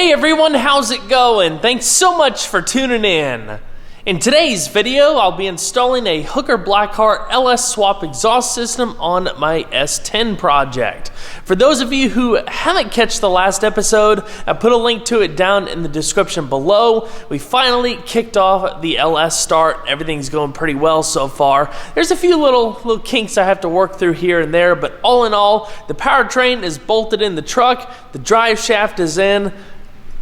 Hey everyone, how's it going? Thanks so much for tuning in. In today's video, I'll be installing a Hooker Blackheart LS swap exhaust system on my S10 project. For those of you who haven't catch the last episode, I put a link to it down in the description below. We finally kicked off the LS start. Everything's going pretty well so far. There's a few little kinks I have to work through here and there, but all in all, the powertrain is bolted in the truck, the drive shaft is in.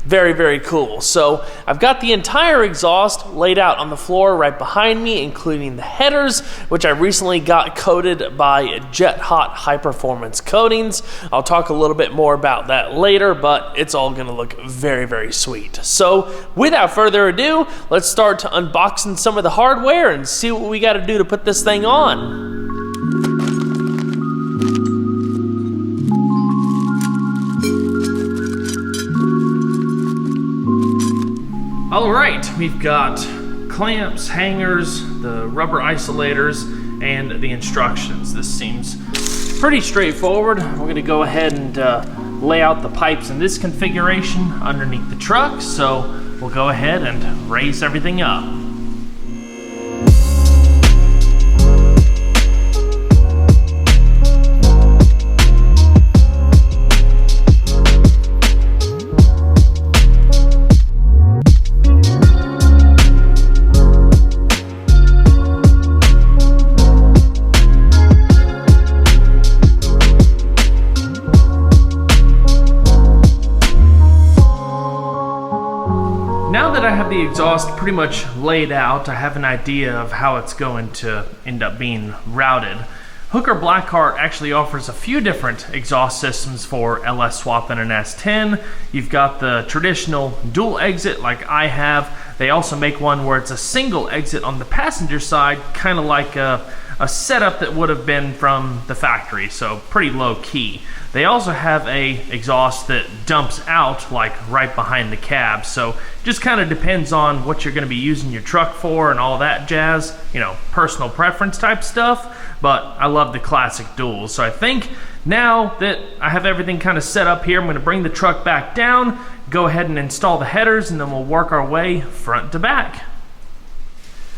Very, very cool. So I've got the entire exhaust laid out on the floor right behind me, including the headers, which I recently got coated by Jet Hot High Performance Coatings. I'll talk a little bit more about that later, but it's all gonna look very, very sweet. So without further ado, let's start to unboxing some of the hardware and see what we gotta do to put this thing on. All right, we've got clamps, hangers, the rubber isolators, and the instructions. This seems pretty straightforward. We're gonna go ahead and lay out the pipes in this configuration underneath the truck. So we'll go ahead and raise everything up. Now that I have the exhaust pretty much laid out, I have an idea of how it's going to end up being routed. Hooker Blackheart actually offers a few different exhaust systems for LS swap and an S10. You've got the traditional dual exit like I have. They also make one where it's a single exit on the passenger side, kind of like a setup that would have been from the factory, so pretty low key. They also have a exhaust that dumps out like right behind the cab, so just kind of depends on what you're going to be using your truck for and all that jazz, you know, personal preference type stuff, but I love the classic duals. So I think now that I have everything kind of set up here, I'm going to bring the truck back down, go ahead and install the headers, and then we'll work our way front to back.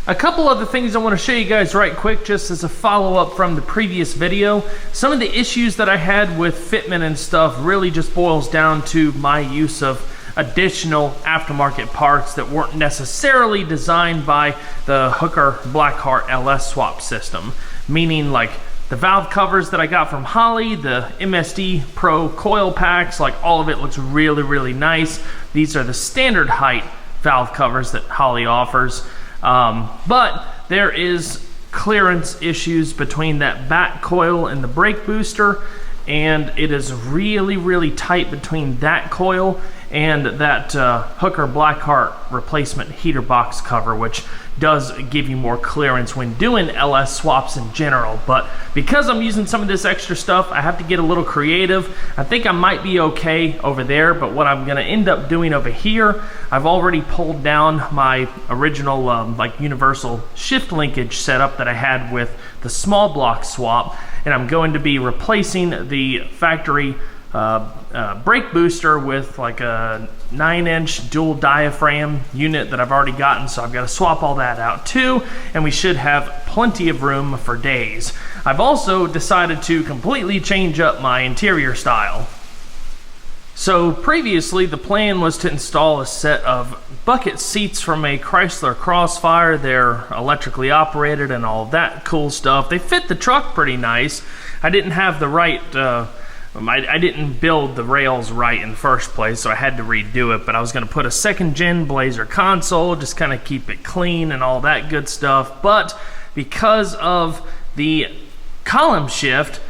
A couple other things I want to show you guys right quick, just as a follow-up from the previous video. Some of the issues that I had with fitment and stuff really just boils down to my use of additional aftermarket parts that weren't necessarily designed by the Hooker Blackheart LS swap system. Meaning like the valve covers that I got from Holley, the MSD Pro coil packs, like all of it looks really, really nice. These are the standard height valve covers that Holley offers. But there is clearance issues between that back coil and the brake booster, and it is really, really tight between that coil and that Hooker Blackheart replacement heater box cover, which does give you more clearance when doing LS swaps in general. But because I'm using some of this extra stuff, I have to get a little creative. I think I might be okay over there, but what I'm gonna end up doing over here, I've already pulled down my original like universal shift linkage setup that I had with the small block swap, and I'm going to be replacing the factory brake booster with like a 9-inch dual diaphragm unit that I've already gotten, so I've got to swap all that out too, and we should have plenty of room for days. I've also decided to completely change up my interior style. So previously the plan was to install a set of bucket seats from a Chrysler Crossfire. They're electrically operated and all that cool stuff. They fit the truck pretty nice. I didn't have the right I didn't build the rails right in the first place, so I had to redo it, but I was going to put a second gen Blazer console, just kind of keep it clean and all that good stuff. But because of the column shift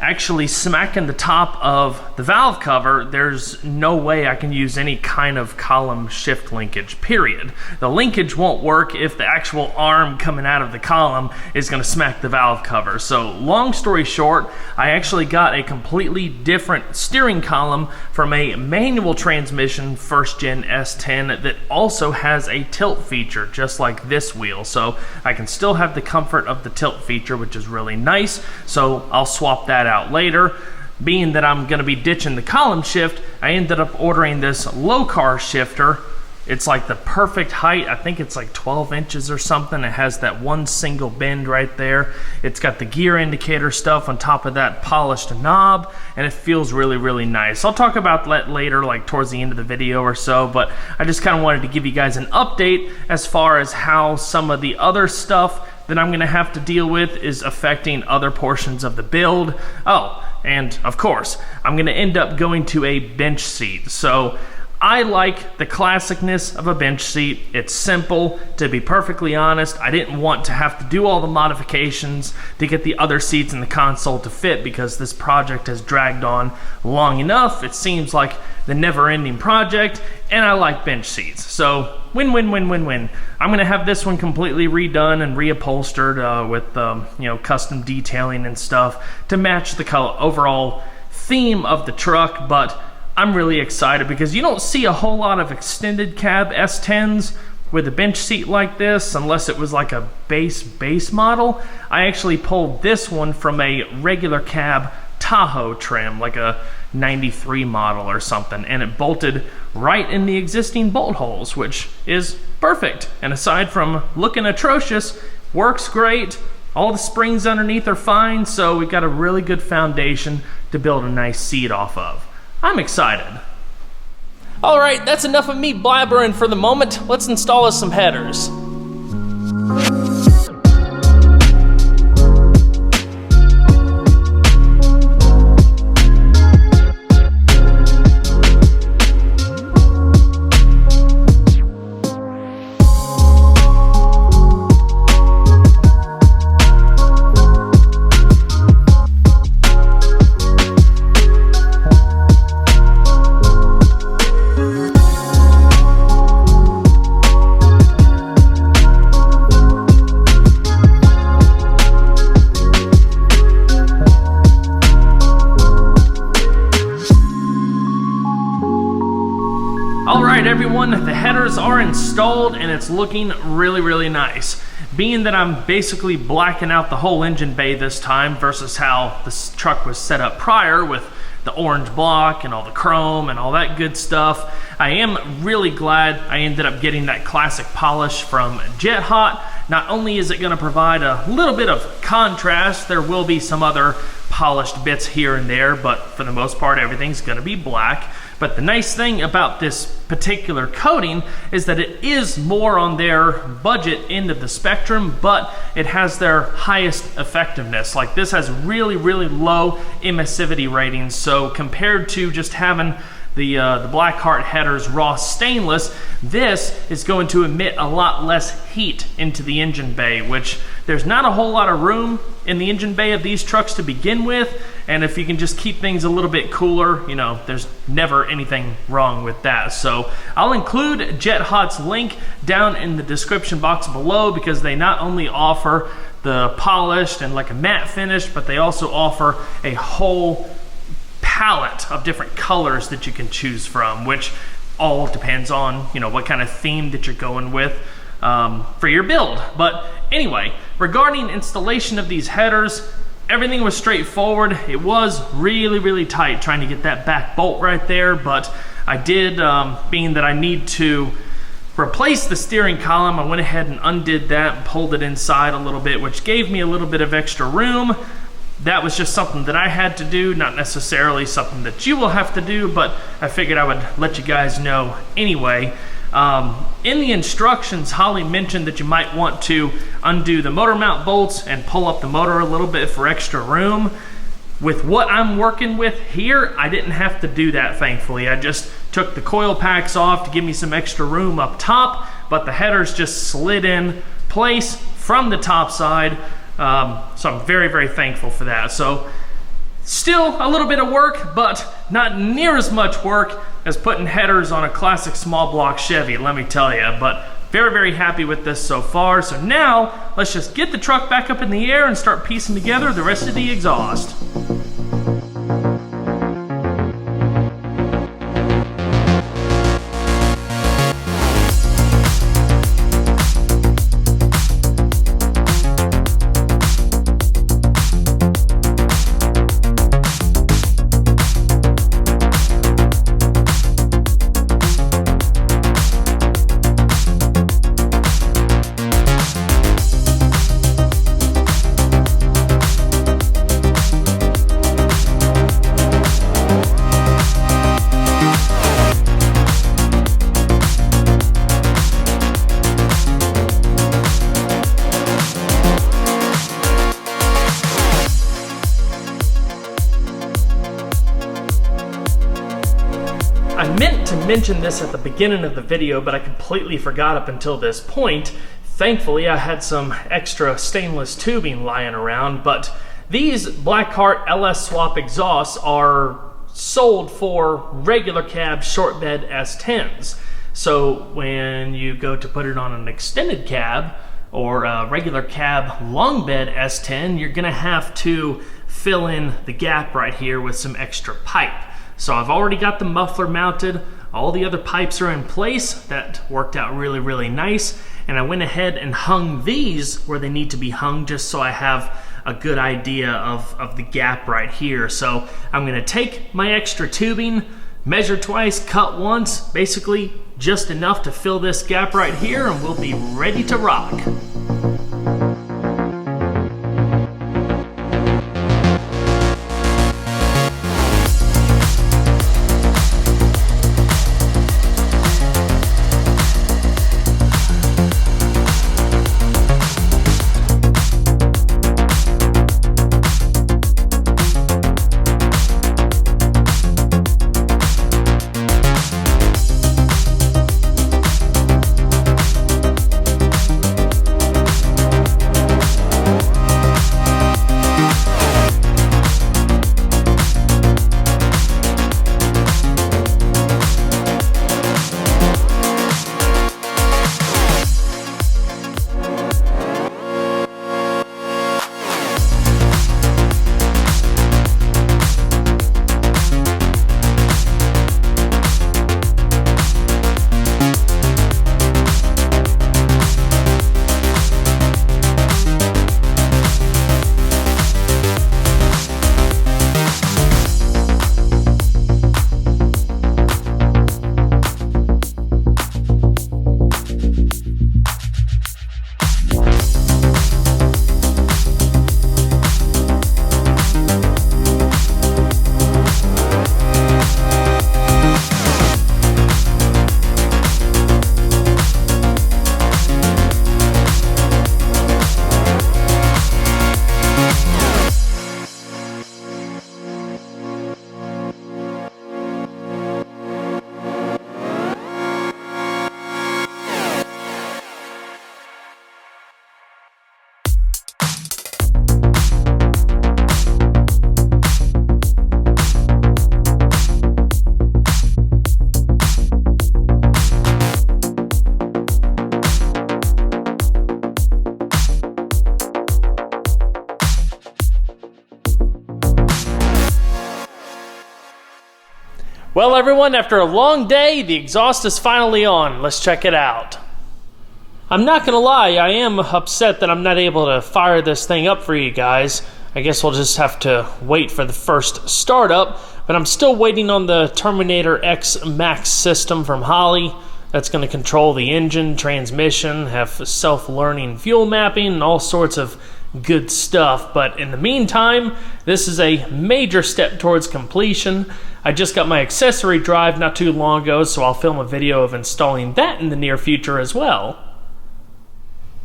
actually smacking the top of the valve cover, there's no way I can use any kind of column shift linkage, period. The linkage won't work if the actual arm coming out of the column is going to smack the valve cover. So long story short, I actually got a completely different steering column from a manual transmission first gen S10 that also has a tilt feature just like this wheel. So I can still have the comfort of the tilt feature, which is really nice. So I'll swap that out later. being that I'm going to be ditching the column shift, I ended up ordering this low car shifter. It's like the perfect height. I think it's like 12 inches or something. It has that one single bend right there. It's got the gear indicator stuff on top of that polished knob, and it feels really, really nice. I'll talk about that later, like towards the end of the video or so, but I just kind of wanted to give you guys an update as far as how some of the other stuff that I'm going to have to deal with is affecting other portions of the build. Oh, and of course, I'm going to end up going to a bench seat. So I like the classicness of a bench seat. It's simple. To be perfectly honest, I didn't want to have to do all the modifications to get the other seats in the console to fit because this project has dragged on long enough. It seems like the never-ending project, and I like bench seats. So win, win, win, win, win. I'm going to have this one completely redone and reupholstered with custom detailing and stuff to match the overall theme of the truck, but I'm really excited because you don't see a whole lot of extended cab S10s with a bench seat like this unless it was like a base model. I actually pulled this one from a regular cab Tahoe trim, like a 93 model or something, and it bolted right in the existing bolt holes, which is perfect. And aside from looking atrocious, works great. All the springs underneath are fine, so we've got a really good foundation to build a nice seat off of. I'm excited. All right, that's enough of me blabbering for the moment. Let's install us some headers. Alright everyone, the headers are installed and it's looking really, really nice. Being that I'm basically blacking out the whole engine bay this time versus how this truck was set up prior with the orange block and all the chrome and all that good stuff, I am really glad I ended up getting that classic polish from Jet Hot. Not only is it going to provide a little bit of contrast, there will be some other polished bits here and there, but for the most part everything's going to be black. But the nice thing about this particular coating is that it is more on their budget end of the spectrum, but it has their highest effectiveness. Like this has really, really low emissivity ratings. So compared to just having the Blackheart headers raw stainless, this is going to emit a lot less heat into the engine bay, which there's not a whole lot of room in the engine bay of these trucks to begin with. And if you can just keep things a little bit cooler, you know, there's never anything wrong with that. So I'll include Jet Hot's link down in the description box below because they not only offer the polished and like a matte finish, but they also offer a whole palette of different colors that you can choose from, which all depends on, you know, what kind of theme that you're going with for your build. But anyway, regarding installation of these headers, everything was straightforward. It was really, really tight trying to get that back bolt right there, but I did, being that I need to replace the steering column, I went ahead and undid that and pulled it inside a little bit, which gave me a little bit of extra room. That was just something that I had to do, not necessarily something that you will have to do, but I figured I would let you guys know anyway. In the instructions, Holly mentioned that you might want to undo the motor mount bolts and pull up the motor a little bit for extra room. With what I'm working with here, I didn't have to do that, thankfully. I just took the coil packs off to give me some extra room up top, but the headers just slid in place from the top side. So I'm very, very thankful for that. So still a little bit of work, but not near as much work as putting headers on a classic small block Chevy, let me tell you. But very, very happy with this so far. So now let's just get the truck back up in the air and start piecing together the rest of the exhaust. to mention this at the beginning of the video, but I completely forgot up until this point. Thankfully, I had some extra stainless tubing lying around, but these Blackheart LS Swap exhausts are sold for regular cab short bed S10s. So when you go to put it on an extended cab or a regular cab long bed S10, you're gonna have to fill in the gap right here with some extra pipe. So I've already got the muffler mounted. All the other pipes are in place. That worked out really, really nice. And I went ahead and hung these where they need to be hung, just so I have a good idea of the gap right here. So I'm gonna take my extra tubing, measure twice, cut once, basically just enough to fill this gap right here, and we'll be ready to rock. Well everyone, after a long day, the exhaust is finally on. Let's check it out. I'm not gonna lie, I am upset that I'm not able to fire this thing up for you guys. I guess we'll just have to wait for the first startup, but I'm still waiting on the Terminator X Max system from Holley. That's gonna control the engine, transmission, have self-learning fuel mapping, and all sorts of good stuff. But in the meantime, this is a major step towards completion. I just got my accessory drive not too long ago, so I'll film a video of installing that in the near future as well.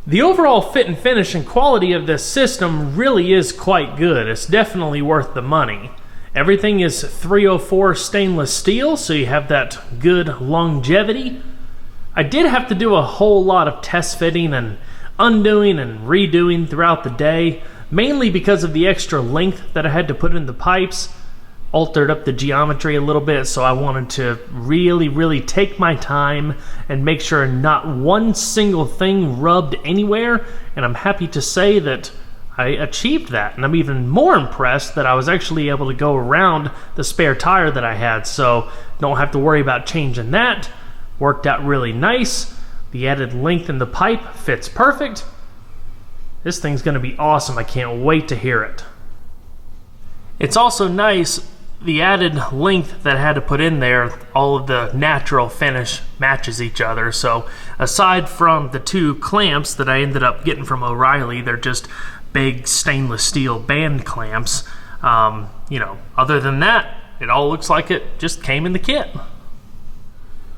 The overall fit and finish and quality of this system really is quite good. It's definitely worth the money. Everything is 304 stainless steel, so you have that good longevity. I did have to do a whole lot of test fitting and undoing and redoing throughout the day, mainly because of the extra length that I had to put in the pipes. Altered up the geometry a little bit, so I wanted to really take my time and make sure not one single thing rubbed anywhere, and I'm happy to say that I achieved that. And I'm even more impressed that I was actually able to go around the spare tire that I had, so don't have to worry about changing that. Worked out really nice. The added length in the pipe fits perfect. This thing's gonna be awesome. I can't wait to hear it. It's also nice, the added length that I had to put in there, all of the natural finish matches each other. So aside from the two clamps that I ended up getting from O'Reilly, they're just big stainless steel band clamps. Other than that, it all looks like it just came in the kit.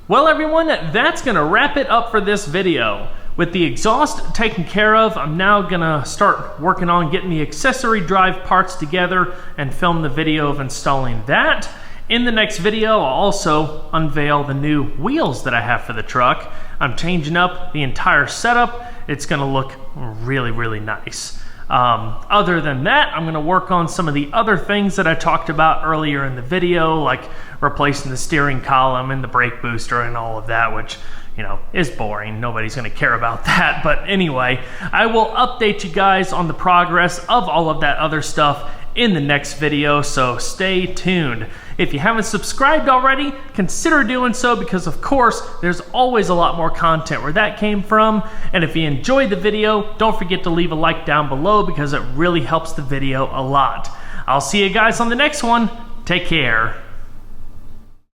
Well everyone, that's gonna wrap it up for this video. With the exhaust taken care of, I'm now gonna start working on getting the accessory drive parts together and film the video of installing that. In the next video, I'll also unveil the new wheels that I have for the truck. I'm changing up the entire setup. It's gonna look really, really nice. Other than that, I'm gonna work on some of the other things that I talked about earlier in the video, like replacing the steering column and the brake booster and all of that, which, you know, is boring. Nobody's gonna care about that. But anyway, I will update you guys on the progress of all of that other stuff in the next video, so stay tuned. If you haven't subscribed already, consider doing so, because of course there's always a lot more content where that came from. And if you enjoyed the video, don't forget to leave a like down below, because it really helps the video a lot. I'll see you guys on the next one. Take care.